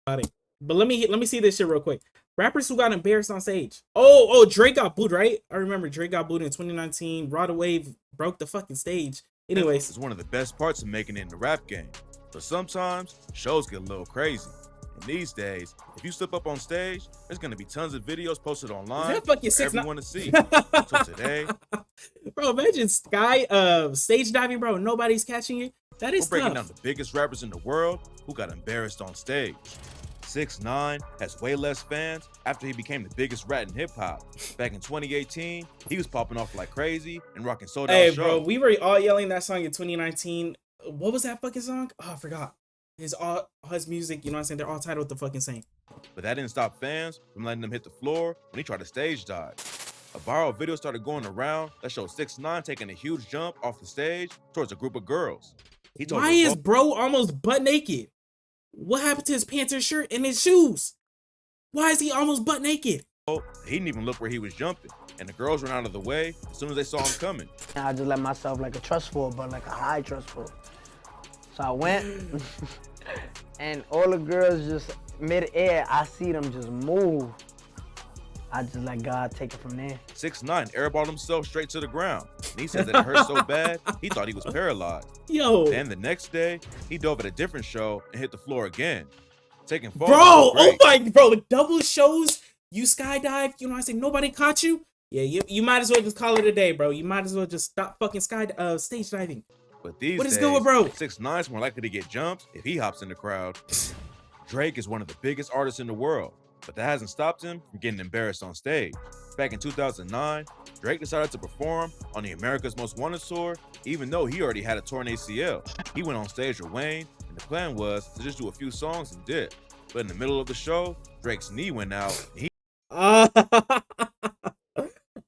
But let me see this shit real quick. Rappers who got embarrassed on stage. Oh, Drake got booed, right? I remember Drake got booed in 2019. Rod Wave broke the fucking stage. Anyways, it's one of the best parts of making it in the rap game. But sometimes shows get a little crazy. And these days, if you slip up on stage, there's gonna be tons of videos posted online for everyone to see. So today, bro, imagine stage diving, bro. Nobody's catching you. That is we're breaking tough. down the biggest rappers in the world who got embarrassed on stage. 6ix9ine has way less fans after he became the biggest rat in hip-hop. Back in 2018, he was popping off like crazy and rocking sold-out shows. Hey, bro, we were all yelling that song in 2019. What was that fucking song? Oh, I forgot. His music, you know what I'm saying? They're all titled the fucking same. But that didn't stop fans from letting him hit the floor when he tried to stage dive. A viral video started going around that showed 6ix9ine taking a huge jump off the stage towards a group of girls. Why is bro almost butt naked? What happened to his pants and shirt and his shoes? Why is he almost butt naked? He didn't even look where he was jumping, and the girls ran out of the way as soon as they saw him coming. I just let myself like a trust fall, but like a high trust fall. So I went, and all the girls just mid-air, I see them just move. I just let God take it from there. 6ix9ine airballed himself straight to the ground. And he said that it hurt so bad, he thought he was paralyzed. Yo. Then the next day, he dove at a different show and hit the floor again. Taking photos. Bro, oh my, bro, double shows, you skydive, you know what I'm saying? Nobody caught you? Yeah, you might as well just call it a day, bro. You might as well just stop fucking stage diving. But these what is days, good with bro? 6ix9ine's more likely to get jumped if he hops in the crowd. Drake is one of the biggest artists in the world, but that hasn't stopped him from getting embarrassed on stage. Back in 2009, Drake decided to perform on the America's Most Wanted tour, even though he already had a torn ACL. He went on stage with Wayne, and the plan was to just do a few songs and dip. But in the middle of the show, Drake's knee went out, and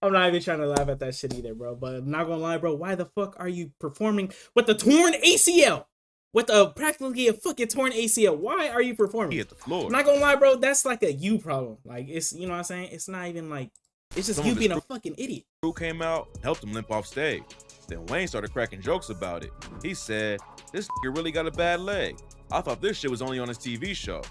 I'm not even trying to laugh at that shit either, bro. But I'm not gonna lie, bro. Why the fuck are you performing with the torn ACL? With practically a fucking torn ACL. Why are you performing? He hit the floor. I'm not gonna lie, bro. That's like a you problem. Like, it's, you know what I'm saying? It's not even like, it's just you being a fucking idiot. Crew came out and helped him limp off stage. Then Wayne started cracking jokes about it. He said, "This nigga really got a bad leg. I thought this shit was only on his TV show."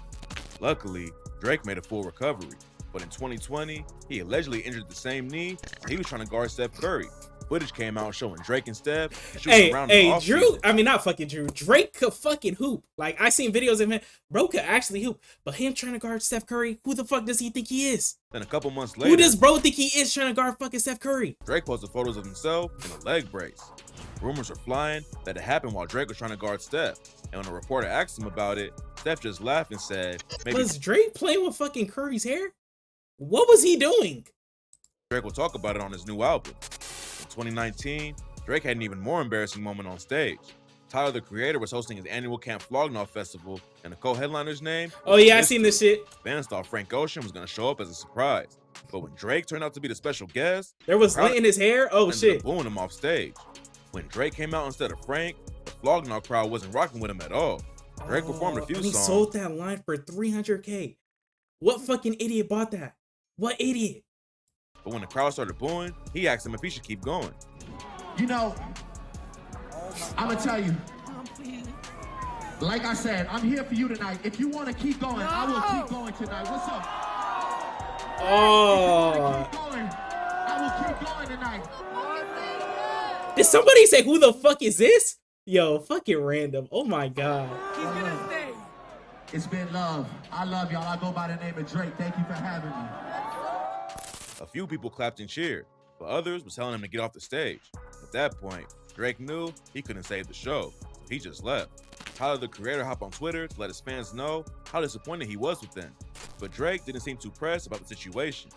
Luckily, Drake made a full recovery. But in 2020, he allegedly injured the same knee and he was trying to guard Steph Curry. Footage came out showing Drake and Steph shooting around in the offseason. Drew, I mean, not fucking Drew. Drake could fucking hoop. Like, I seen videos of him. Bro could actually hoop. But him trying to guard Steph Curry, who the fuck does he think he is? Then a couple months later, who does bro think he is trying to guard fucking Steph Curry? Drake posted photos of himself in a leg brace. Rumors were flying that it happened while Drake was trying to guard Steph. And when a reporter asked him about it, Steph just laughed and said, "Maybe." Was Drake playing with fucking Curry's hair? What was he doing? Drake will talk about it on his new album. In 2019, Drake had an even more embarrassing moment on stage. Tyler, the Creator, was hosting his annual Camp Flog Gnaw Festival, and the co-headliner's name... Oh yeah, I seen this shit. Fans thought Frank Ocean was going to show up as a surprise. But when Drake turned out to be the special guest... There was lint in his hair? Oh shit. Booing him off stage. When Drake came out instead of Frank, the Flog Gnaw crowd wasn't rocking with him at all. Drake performed a few songs. He sold that line for $300K. What fucking idiot bought that? What idiot? But when the crowd started booing, he asked him if he should keep going. You know, I'm gonna tell you, like I said, I'm here for you tonight. If you want to keep going, I will keep going tonight. What's up? Oh. Keep going, I will keep going tonight. Did somebody say, who the fuck is this? Yo, fucking random. Oh my God. It's been love. I love y'all. I go by the name of Drake. Thank you for having me. A few people clapped and cheered, but others was telling him to get off the stage. At that point, Drake knew he couldn't save the show, so he just left. Tyler, the Creator, hopped on Twitter to let his fans know how disappointed he was with them. But Drake didn't seem too pressed about the situation.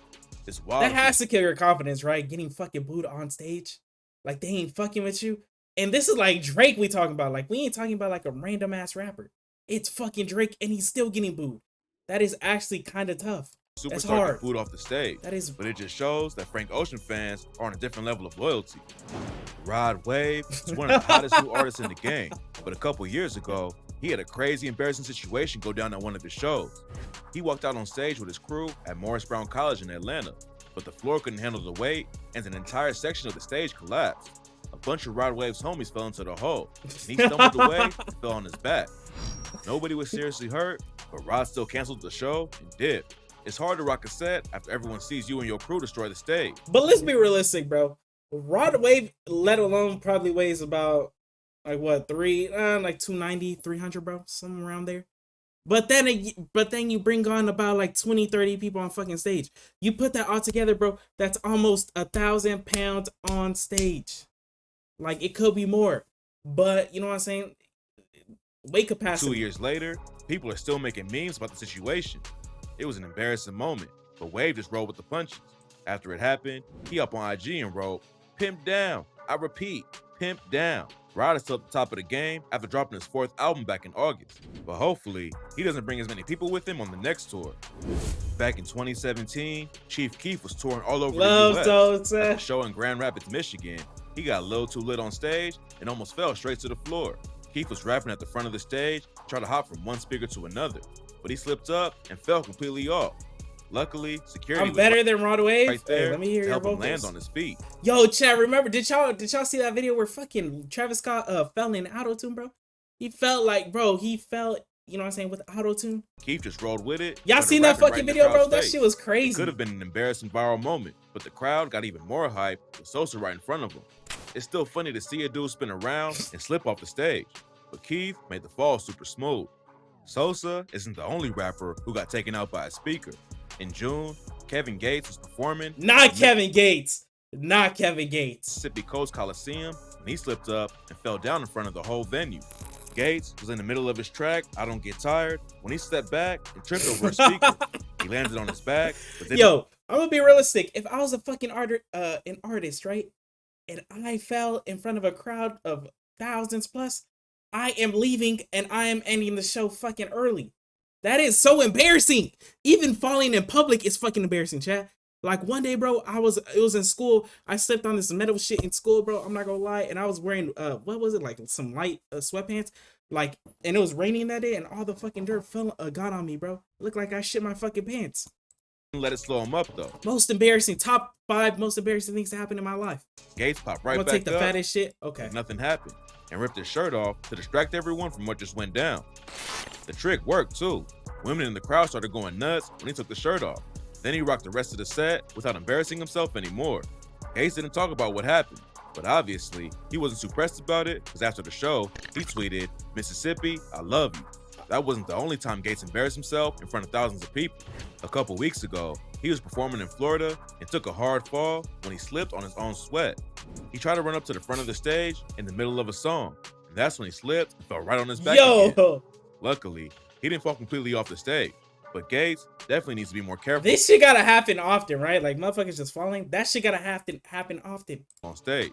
It's wild. That has to kill your confidence, right? Getting fucking booed on stage. Like, they ain't fucking with you. And this is like Drake we talking about. Like, we ain't talking about like a random ass rapper. It's fucking Drake and he's still getting booed. That is actually kind of tough. That's Superstar hard. get booed off the stage. That is, but it just shows that Frank Ocean fans are on a different level of loyalty. Rod Wave is one of the hottest new artists in the game, but a couple years ago, he had a crazy, embarrassing situation go down at one of his shows. He walked out on stage with his crew at Morris Brown College in Atlanta, but the floor couldn't handle the weight, and an entire section of the stage collapsed. A bunch of Rod Wave's homies fell into the hole, and he stumbled away and fell on his back. Nobody was seriously hurt, but Rod still canceled the show and dipped. It's hard to rock a set after everyone sees you and your crew destroy the stage. But let's be realistic, bro. Rod Wave, let alone, probably weighs about like what, like 290, 300, bro, somewhere around there. But then you bring on about like 20, 30 people on fucking stage. You put that all together, bro, that's almost 1,000 pounds on stage. Like, it could be more. But, you know what I'm saying? Weight capacity. 2 years later, people are still making memes about the situation. It was an embarrassing moment, but Wave just rolled with the punches. After it happened, he up on IG and wrote, "Pimp down. I repeat, pimp down." Rod is still at the top of the game after dropping his 4th album back in August, but hopefully, he doesn't bring as many people with him on the next tour. Back in 2017, Chief Keef was touring all over the US. At the show in Grand Rapids, Michigan, he got a little too lit on stage and almost fell straight to the floor. Keef was rapping at the front of the stage, trying to hop from one speaker to another, but he slipped up and fell completely off. Luckily, security I'm better than Rod Wave. right there, hey, let me hear to your help him vocals. land on his feet. Yo, chat, remember, did y'all see that video where fucking Travis Scott fell in auto-tune, bro? He felt like, bro, you know what I'm saying, with auto-tune. Keith just rolled with it. Y'all started seen that rapping right fucking in the video, bro? crowd's That face. shit was It crazy. could have been an embarrassing viral moment, but the crowd got even more hype with Sosa right in front of him. It's still funny to see a dude spin around and slip off the stage, but Keith made the fall super smooth. Sosa isn't the only rapper who got taken out by a speaker. In June, Kevin Gates was performing Not Kevin Gates. Not Kevin Gates. Mississippi Coast Coliseum when he slipped up and fell down in front of the whole venue. Gates was in the middle of his track, "I Don't Get Tired," when he stepped back and tripped over a speaker. He landed on his back. But then Yo, I'm gonna be realistic. If I was a fucking an artist, right, and I fell in front of a crowd of thousands plus, I am leaving and I am ending the show fucking early. That is so embarrassing. Even falling in public is fucking embarrassing, chat. Like one day, bro, it was in school. I slipped on this metal shit in school, bro. I'm not gonna lie. And I was wearing, what was it? Like some light sweatpants. Like, and it was raining that day and all the fucking dirt got on me, bro. Looked like I shit my fucking pants. let it slow him up though. Most embarrassing, top 5 most embarrassing things to happen in my life. Gates popped right I'm gonna back take the up. fattest shit. Okay. Like nothing happened, and ripped his shirt off to distract everyone from what just went down. The trick worked too. Women in the crowd started going nuts when he took the shirt off. Then he rocked the rest of the set without embarrassing himself anymore. Gates didn't talk about what happened, but obviously he wasn't too pressed about it because after the show, he tweeted, "Mississippi, I love you." That wasn't the only time Gates embarrassed himself in front of thousands of people. A couple weeks ago, he was performing in Florida and took a hard fall when he slipped on his own sweat. He tried to run up to the front of the stage in the middle of a song, and that's when he slipped and fell right on his back again. Yo, Luckily, he didn't fall completely off the stage, but Gates definitely needs to be more careful this shit gotta happen often, right? Like motherfuckers just falling. That shit gotta happen often. on stage.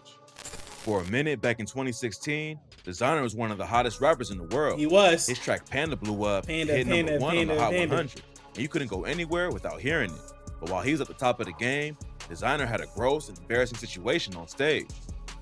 For a minute back in 2016, Designer was one of the hottest rappers in the world. He was. His track Panda blew up, Panda, hit number Panda, 1 on the Hot Panda. 100, and you couldn't go anywhere without hearing it. But while he was at the top of the game, Designer had a gross and embarrassing situation on stage.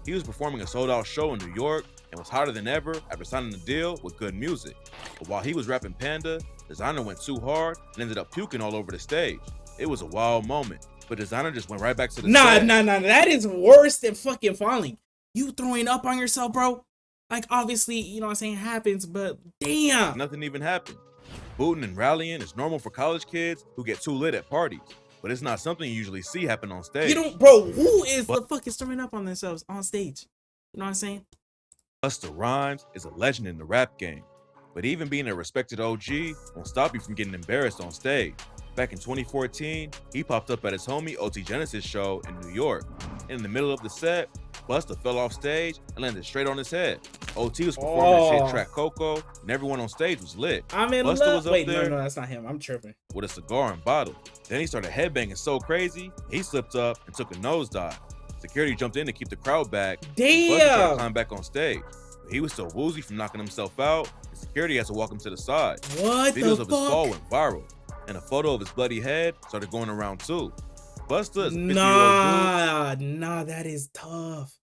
He was performing a sold-out show in New York and was hotter than ever after signing a deal with Good Music. But while he was rapping Panda, Designer went too hard and ended up puking all over the stage. It was a wild moment, but Designer just went right back to the set. Nah. That is worse than fucking falling. You throwing up on yourself, bro. Like obviously, you know what I'm saying, happens, but damn. Nothing even happened. Booting and rallying is normal for college kids who get too lit at parties, but it's not something you usually see happen on stage. You don't, bro. Who is the fucking throwing up on themselves on stage? You know what I'm saying? Busta Rhymes is a legend in the rap game, but even being a respected OG won't stop you from getting embarrassed on stage. Back in 2014, he popped up at his homie OT Genesis show in New York. In the middle of the set, Busta fell off stage and landed straight on his head. OT was performing his hit track Coco, and everyone on stage was lit. I'm in Busta love. was up Wait, there no, that's not him. I'm tripping. with a cigar and bottle. Then he started headbanging so crazy, he slipped up and took a nosedive. Security jumped in to keep the crowd back. Busta tried to Damn. climb back on stage, but he was so woozy from knocking himself out, and security had to walk him to the side. What Videos the of his fall fuck? went viral, and a photo of his bloody head started going around too. Busta is a 50-year-old dude, Nah, that is tough.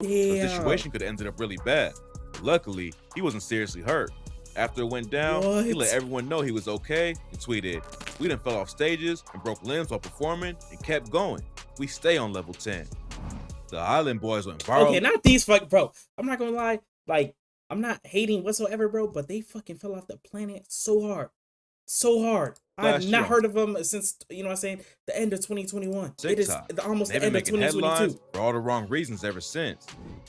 the Damn. situation could have ended up really bad. But luckily, he wasn't seriously hurt. After it went down, he What? let everyone know he was okay and tweeted, "We done fell off stages and broke limbs while performing and kept going. We stay on level 10. The Island Boys went viral. Okay, not these fuck, bro. I'm not gonna lie. Like, I'm not hating whatsoever, bro. But they fucking fell off the planet so hard. so hard. I've Last year not on heard of them since, you know what I'm saying, the end of 2021. It is TikTok. almost They've the been end of making headlines 2022. for all the wrong reasons ever since.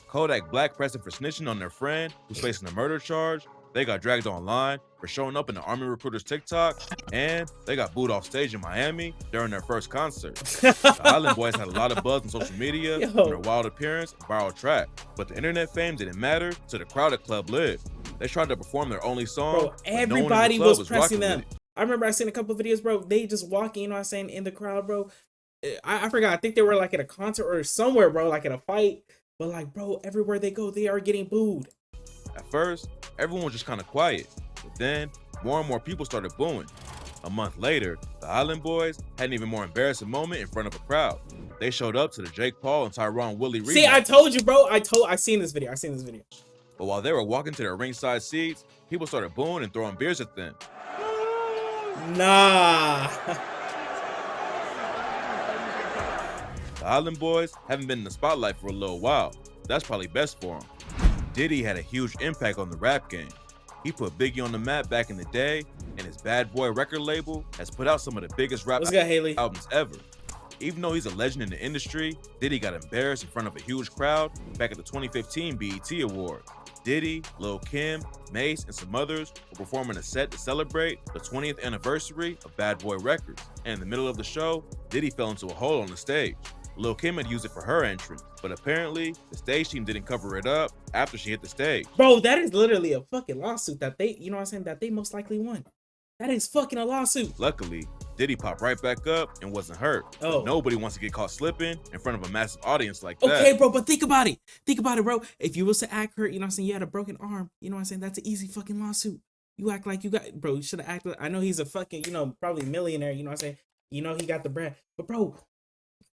Kodak Black pressing for snitching on their friend who's facing a murder charge. They got dragged online for showing up in the Army Recruiter's TikTok, and they got booed off stage in Miami during their first concert. The Island Boys had a lot of buzz on social media Yo. from their wild appearance and viral track, but the internet fame didn't matter to the crowd at Club Live. They tried to perform their only song, Bro, but no one in the everybody club was pressing rocking them. with it. I remember I seen a couple videos, bro. They just walking, you know what I'm saying, in the crowd, bro. I forgot. I think they were like at a concert or somewhere, bro, like at a fight. But like, bro, everywhere they go, they are getting booed. At first, everyone was just kind of quiet, but then more and more people started booing. A month later, the Island Boys had an even more embarrassing moment in front of a crowd. They showed up to the Jake Paul and Tyrone Willie remix. See, I told you, bro. I seen this video. But while they were walking to their ringside seats, people started booing and throwing beers at them. Nah. The Island Boys haven't been in the spotlight for a little while. That's probably best for them. Diddy had a huge impact on the rap game. He put Biggie on the map back in the day, and his Bad Boy record label has put out some of the biggest rap What's good, Haley? albums ever. Even though he's a legend in the industry, Diddy got embarrassed in front of a huge crowd back at the 2015 BET Awards. Diddy, Lil' Kim, Mace, and some others were performing a set to celebrate the 20th anniversary of Bad Boy Records. And in the middle of the show, Diddy fell into a hole on the stage. Lil' Kim had used it for her entrance, but apparently the stage team didn't cover it up after she hit the stage. Bro, that is literally a fucking lawsuit that they, you know what I'm saying, that they most likely won. That is fucking a lawsuit. Luckily, Diddy popped right back up and wasn't hurt. Oh. But nobody wants to get caught slipping in front of a massive audience like that. Okay, bro, but think about it. Think about it, bro. If you was to act hurt, you know what I'm saying, you had a broken arm, you know what I'm saying, that's an easy fucking lawsuit. You act like you got, bro, you should have acted. I know he's a fucking, you know, probably millionaire, you know what I'm saying? You know, he got the bread. But bro,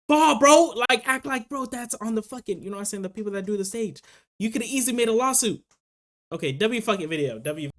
bro, like act like, bro, that's on the fucking, you know what I'm saying, the people that do the stage. You could have easily made a lawsuit. Okay, W fucking video. W.